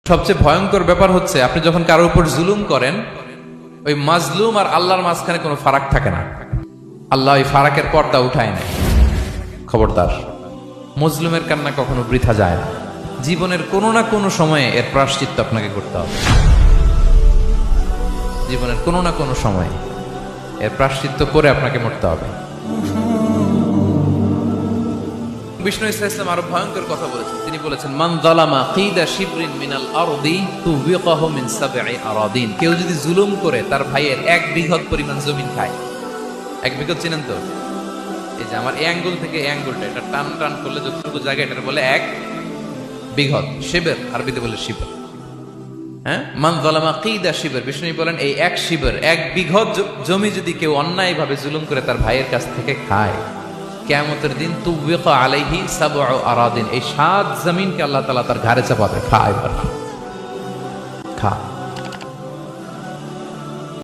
সবচেয়ে ভয়ঙ্কর ব্যাপার হচ্ছে আপনি যখন কারোর উপর জুলুম করেন, ওই মাজলুম আর আল্লাহর মাঝখানে কোনো ফারাক থাকে না। আল্লাহ ওই ফারাকের পর্দা উঠায় নেয়। খবরদার, মজলুমের কান্না কখনো বৃথা যায় না। জীবনের কোনো না কোনো সময়ে এর প্রায়শ্চিত্ত আপনাকে করতে হবে। জীবনের কোনো না কোনো সময়ে এর প্রায়শ্চিত্ত করে আপনাকে মরতে হবে। বিষ্ণু ইসলাম আরো ভয়ঙ্কর কথা বলেছেন। তিনি বলেছেন, মান যালামা কিদা শিবরিন মিনাল আরদি তুবিকাহু মিন সাবঈ আরাদিন। কেউ যদি জুলুম করে তার ভাইয়ের 1 বিঘত পরিমাণ জমিন খায়। 1 বিঘত চিনেন তো? এই যে আমার এই আঙ্গুল থেকে এই আঙ্গুলটা, এটা টান টান করলে যতটুকু জায়গা, এটা বলে 1 বিঘত। শিবর আরবিতে বলে শিবর। হ্যাঁ, মান যালামা কিদা শিবর। বিষ্ণু বলেন এই 1 শিবর, 1 বিঘত জমি যদি কেউ অন্যায়ভাবে জুলুম করে তার ভাইয়ের কাছ থেকে খায়, কিয়ামতের দিন তুবিকা আলাইহি সাবউ আরাদিন, এই 7 জমিনকে আল্লাহ তাআলা তার ঘাড়ে চাপাবে। খা এবার, খা।